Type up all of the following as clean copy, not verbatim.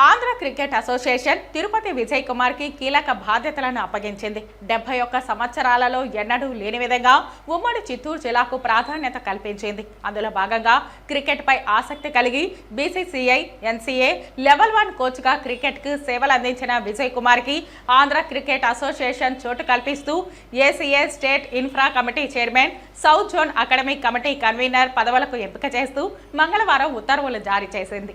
Andhra cricket association Tirupati Vijay Kumar కి కీలక బాధ్యతలను అప్పగించింది. 71 సంవత్సరాలలో ఎన్నడూ లేని విధంగా ఉమ్మడి చిత్తూరు జిల్లాకు ప్రాధాన్యత కల్పించింది. అందులో భాగంగా క్రికెట్ పై ఆసక్తి కలిగి బీసీసీఐ, ఎన్సీఏ లెవెల్ 1 కోచ్ గా క్రికెట్ కు సేవలు అందించిన విజయ్ కుమార్ కి ఆంధ్ర క్రికెట్ అసోసియేషన్ చోటు కల్పిస్తూ ACA state infra committee chairman, south zone academic committee convener పదవులకు ఎంపిక చేస్తూ మంగళవారం ఉత్తర్వులు జారీ చేసింది.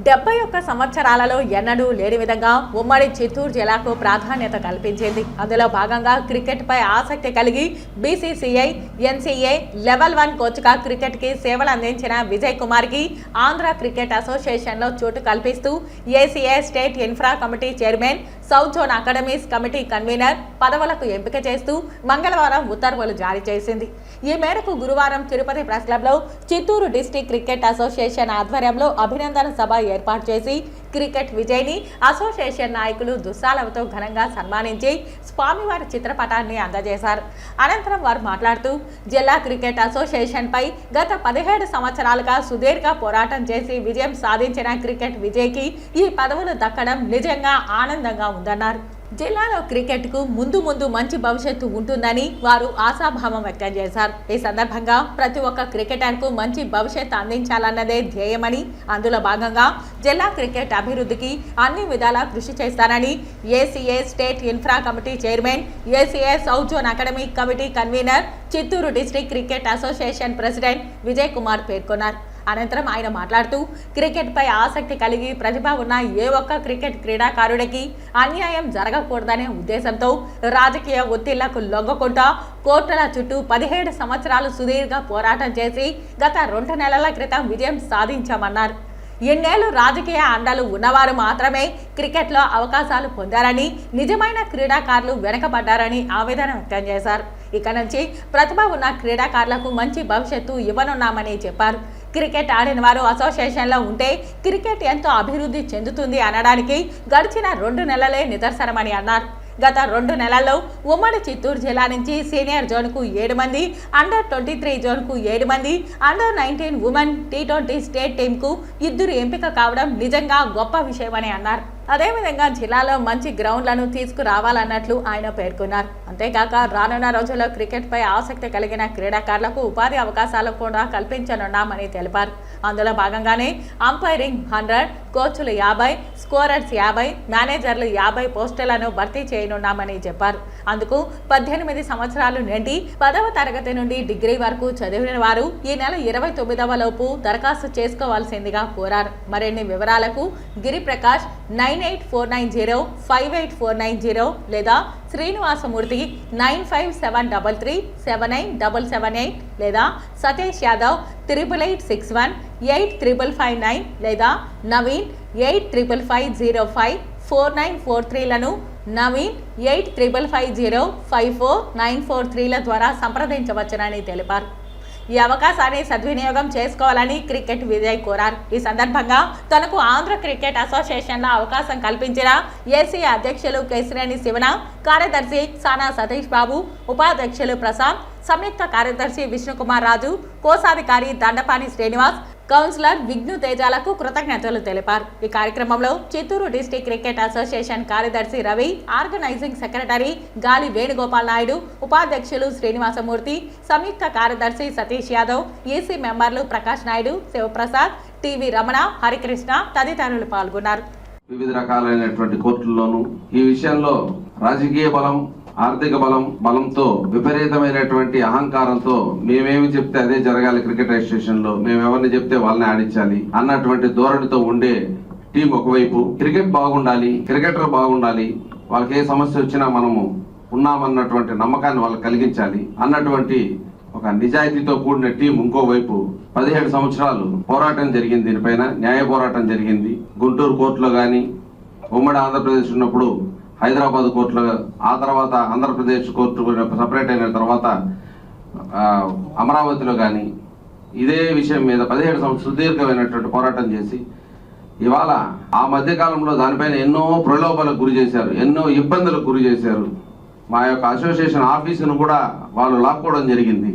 71 సంవత్సరాలలో ఎన్నడూ లేని విధంగా ఉమ్మడి చిత్తూరు జిల్లాకు ప్రాధాన్యత కల్పించింది. అందులో భాగంగా క్రికెట్ పై ఆసక్తి కలిగి బీసీసీఐ, ఎన్సీఏ లెవెల్ 1 కోచ్గా క్రికెట్ కి సేవలు అందించిన విజయ్ కుమార్ కి ఆంధ్ర క్రికెట్ అసోసియేషన్ లో చోటు కల్పిస్తూ ACA state infra committee chairman, south zone academics committee convener పదవులకు ఎంపిక చేస్తూ మంగళవారం ఉత్తర్వులు జారీ చేసింది. ఈ మేరకు గురువారం తిరుపతి ప్రెస్ క్లబ్ లో చిత్తూరు డిస్ట్రిక్ట్ క్రికెట్ అసోసియేషన్ ఆధ్వర్యంలో అభినందన సభ ఏర్పాటు చేసి క్రికెట్ విజయ్ని అసోసియేషన్ నాయకులు దుస్సాలతో ఘనంగా సన్మానించి స్వామివారి చిత్రపటాన్ని అందజేశారు. అనంతరం వారు మాట్లాడుతూ జిల్లా క్రికెట్ అసోసియేషన్ పై గత 17 సంవత్సరాలుగా సుదీర్ఘ పోరాటం చేసి విజయం సాధించిన క్రికెట్ విజయ్కి ఈ పదవులు దక్కడం నిజంగా ఆనందంగా ఉందన్నారు. జిల్లాలో క్రికెట్ కు ముందు మంచి భవిష్యత్తు ఉంటుందని వారు ఆశాభావం వ్యక్తం చేశారు. ఈ సందర్భంగా ప్రతి ఒక్క క్రికెటర్ కు మంచి భవిష్యత్తు అందించాలన్నదే ధ్యేయమని, అందులో భాగంగా జిల్లా క్రికెట్ అభివృద్ధికి అన్ని విధాలా కృషి చేస్తారని ACA state infra committee chairman, ACA south zone academic committee convener, Chittoor district cricket association president Vijay Kumar పేర్కొన్నారు. అనంతరం ఆయన మాట్లాడుతూ క్రికెట్ పై ఆసక్తి కలిగి ప్రతిభ ఉన్న ఏ ఒక్క క్రికెట్ క్రీడాకారుడికి అన్యాయం జరగకూడదనే ఉద్దేశంతో రాజకీయ ఒత్తిళ్లకు లొంగకుండా కోర్టుల చుట్టూ 17 సంవత్సరాలు సుదీర్ఘ పోరాటం చేసి గత 2 నెలల క్రితం విజయం సాధించామన్నారు. ఎన్నేళ్లు రాజకీయ అండలు ఉన్నవారు మాత్రమే క్రికెట్లో అవకాశాలు పొందారని, నిజమైన క్రీడాకారులు వెనకబడ్డారని ఆవేదన వ్యక్తం చేశారు. ఇక నుంచి ప్రతిభ ఉన్న క్రీడాకారులకు మంచి భవిష్యత్తు ఇవ్వనున్నామని చెప్పారు. క్రికెట్ ఆడిన వారు అసోసియేషన్లో ఉంటే క్రికెట్ ఎంతో అభివృద్ధి చెందుతుంది అనడానికి గడిచిన 2 నెలలే నిదర్శనమని అన్నారు. గత 2 నెలల్లో ఉమ్మడి చిత్తూరు జిల్లా నుంచి సీనియర్ జోన్కు 7 మంది, అండర్ 23 జోన్కు 7 మంది, అండర్ 19 ఉమెన్ T20 స్టేట్ టీంకు 2 ఎంపిక కావడం నిజంగా గొప్ప విషయమని అన్నారు. అదేవిధంగా జిల్లాలో మంచి గ్రౌండ్లను తీసుకురావాలన్నట్లు ఆయన పేర్కొన్నారు. అంతేకాక రానున్న రోజుల్లో క్రికెట్ పై ఆసక్తి కలిగిన క్రీడాకారులకు ఉపాధి అవకాశాలు కూడా కల్పించనున్నామని తెలిపారు. అందులో భాగంగానే అంపైరింగ్ 100, కోచ్లు 50, స్కోరర్స్ 50, మేనేజర్లు 50 పోస్టులను భర్తీ చేయనున్నామని చెప్పారు. అందుకు 18 సంవత్సరాలు నిండి 10వ తరగతి నుండి డిగ్రీ వరకు చదివిన వారు ఈ నెల 29వ లోపు దరఖాస్తు చేసుకోవాల్సిందిగా కోరారు. మరిన్ని వివరాలకు గిరిప్రకాష్ 9849058490 లేదా శ్రీనివాసమూర్తి 9573379778 లేదా సతీష్ యాదవ్ 8886185559 లేదా నవీన్ 8555054943లను నవీన్ 8555054943ల ద్వారా సంప్రదించవచ్చునని తెలిపారు. ఈ అవకాశాన్ని సద్వినియోగం చేసుకోవాలని క్రికెట్ విజయ్ కోరారు. ఈ సందర్భంగా తనకు ఆంధ్ర క్రికెట్ అసోసియేషన్లో అవకాశం కల్పించిన ఏసీ అధ్యక్షులు కేశినేని శివన, కార్యదర్శి సానా సతీష్ బాబు, ఉపాధ్యక్షులు ప్రసాద్, సంయుక్త కార్యదర్శి విష్ణుకుమార్ రాజు, కోశాధికారి దండపాని శ్రీనివాస్, కౌన్సిలర్ విఘ్ను తేజాలకు కృతజ్ఞతలు తెలిపారు. ఈ కార్యక్రమంలో చిత్తూరు డిస్ట్రిక్ట్ క్రికెట్ అసోసియేషన్ కార్యదర్శి రవి, ఆర్గనైజింగ్ సెక్రటరీ గాలి వేణుగోపాల్ నాయుడు, ఉపాధ్యక్షులు శ్రీనివాసమూర్తి, సంయుక్త కార్యదర్శి సతీష్ యాదవ్, ఈసీ మెంబర్లు ప్రకాష్ నాయుడు, శివప్రసాద్, టీవీ రమణ, హరికృష్ణ తదితరులు పాల్గొన్నారు. వివిధ రకాలైనటువంటి కోర్టుల్లోనూ ఈ విషయంలో రాజకీయ బలం, ఆర్థిక బలంతో విపరీతమైనటువంటి అహంకారంతో మేమేమి చెప్తే అదే జరగాలి, క్రికెట్ అసోసియేషన్ లో మేము ఎవరిని చెప్తే వాళ్ళని ఆడించాలి అన్నటువంటి ధోరణితో ఉండే టీం ఒకవైపు, క్రికెట్ బాగుండాలి, క్రికెటర్ బాగుండాలి, వాళ్ళకి ఏ సమస్య వచ్చినా మనము ఉన్నామన్నటువంటి నమ్మకాన్ని వాళ్ళకి కలిగించాలి అన్నటువంటి ఒక నిజాయితీతో కూడిన టీం ఇంకోవైపు 17 సంవత్సరాలు పోరాటం జరిగింది. దీనిపైన న్యాయ పోరాటం జరిగింది. గుంటూరు కోర్టులో కానీ, ఉమ్మడి ఆంధ్రప్రదేశ్ ఉన్నప్పుడు హైదరాబాద్ కోర్టులో, ఆ తర్వాత ఆంధ్రప్రదేశ్ కోర్టు సపరేట్ అయిన తర్వాత అమరావతిలో కానీ ఇదే విషయం మీద 17 సంవత్సరాలు సుదీర్ఘమైనటువంటి పోరాటం చేసి ఇవాళ ఆ మధ్యకాలంలో దానిపైన ఎన్నో ప్రలోభాలకు గురి చేశారు, ఎన్నో ఇబ్బందులకు గురి చేశారు. మా యొక్క అసోసియేషన్ ఆఫీసును కూడా వాళ్ళు లాక్కోవడం జరిగింది.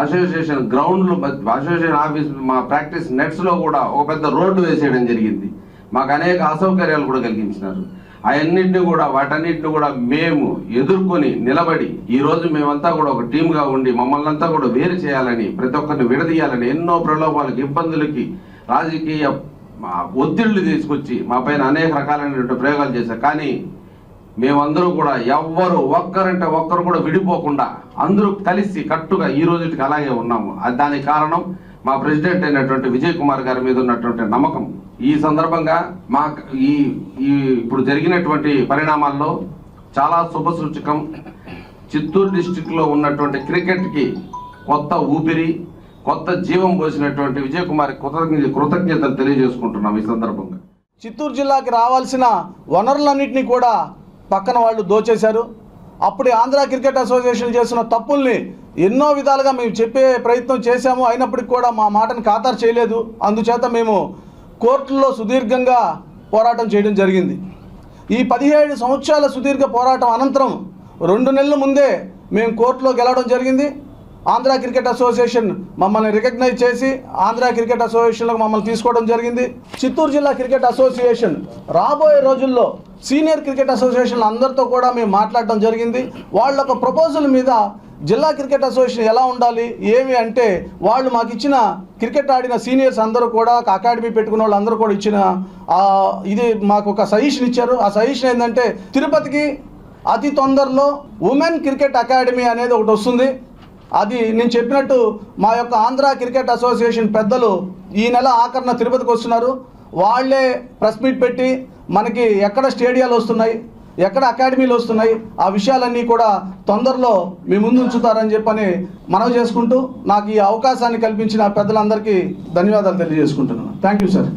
అసోసియేషన్ గ్రౌండ్లు, అసోసియేషన్ ఆఫీస్, మా ప్రాక్టీస్ నెట్స్లో కూడా ఒక పెద్ద రోడ్డు వేసేయడం జరిగింది. మాకు అనేక అసౌకర్యాలు కూడా కలిగించినారు. అవన్నింటినీ కూడా వాటన్నిటిని కూడా మేము ఎదుర్కొని నిలబడి ఈరోజు మేమంతా కూడా ఒక టీమ్గా ఉండి మమ్మల్ని అంతా కూడా వేరు చేయాలని, ప్రతి ఒక్కరిని విడదీయాలని ఎన్నో ప్రలోభాలకి, ఇబ్బందులకి, రాజకీయ ఒత్తిళ్లు తీసుకొచ్చి మా పైన అనేక రకాలైనటువంటి ప్రయోగాలు చేశారు. కానీ మేమందరూ కూడా ఎవ్వరు ఒక్కరంటే ఒక్కరు కూడా విడిపోకుండా అందరూ కలిసి కట్టుగా ఈ రోజుకి అలాగే ఉన్నాము. దానికి కారణం మా ప్రెసిడెంట్ అయినటువంటి విజయ్ కుమార్ గారి మీద ఉన్నటువంటి నమ్మకం. ఈ సందర్భంగా మా ఈ ఇప్పుడు జరిగినటువంటి పరిణామాల్లో చాలా శుభసూచకం. చిత్తూరు డిస్టిక్లో ఉన్నటువంటి క్రికెట్కి కొత్త ఊపిరి, కొత్త జీవం పోసినటువంటి విజయ్ కుమార్ కృతజ్ఞతలు తెలియజేసుకుంటున్నాం ఈ సందర్భంగా. చిత్తూరు జిల్లాకి రావాల్సిన వనరులన్నింటినీ కూడా పక్కన వాళ్ళు దోచేశారు. అప్పుడు ఆంధ్ర క్రికెట్ అసోసియేషన్ చేసిన తప్పుల్ని ఎన్నో విధాలుగా మేము చెప్పే ప్రయత్నం చేశాము. అయినప్పటికీ కూడా మా మాటను ఖాతరు చేయలేదు. అందుచేత మేము కోర్టుల్లో సుదీర్ఘంగా పోరాటం చేయడం జరిగింది. ఈ 17 సంవత్సరాల సుదీర్ఘ పోరాటం అనంతరం 2 నెలల ముందే మేము కోర్టులో గెలవడం జరిగింది. ఆంధ్ర క్రికెట్ అసోసియేషన్ మమ్మల్ని రికగ్నైజ్ చేసి ఆంధ్ర క్రికెట్ అసోసియేషన్లోకి మమ్మల్ని తీసుకోవడం జరిగింది. చిత్తూరు జిల్లా క్రికెట్ అసోసియేషన్ రాబోయే రోజుల్లో సీనియర్ క్రికెట్ అసోసియేషన్ అందరితో కూడా మేము మాట్లాడడం జరిగింది. వాళ్ళ ఒక ప్రపోజల్ మీద జిల్లా క్రికెట్ అసోసియేషన్ ఎలా ఉండాలి ఏమి అంటే, వాళ్ళు మాకు ఇచ్చిన క్రికెట్ ఆడిన సీనియర్స్ అందరూ కూడా అకాడమీ పెట్టుకున్న వాళ్ళు అందరూ కూడా ఇచ్చిన ఇది మాకు ఒక సజెషన్ ఇచ్చారు. ఆ సజెషన్ ఏంటంటే, తిరుపతికి అతి తొందరలో ఉమెన్ క్రికెట్ అకాడమీ అనేది ఒకటి వస్తుంది. అది నేను చెప్పినట్టు మా యొక్క ఆంధ్ర క్రికెట్ అసోసియేషన్ పెద్దలు ఈ నెల ఆఖరణ తిరుపతికి వస్తున్నారు. వాళ్ళే ప్రెస్ మీట్ పెట్టి మనకి ఎక్కడ స్టేడియాలు వస్తున్నాయి, ఎక్కడ అకాడమీలు వస్తున్నాయి, ఆ విషయాలన్నీ కూడా తొందరలో మీ ముందు ఉంచుతారని చెప్పని మనవి చేసుకుంటూ నాకు ఈ అవకాశాన్ని కల్పించిన పెద్దలందరికీ ధన్యవాదాలు తెలియజేసుకుంటున్నాను. Thank you sir.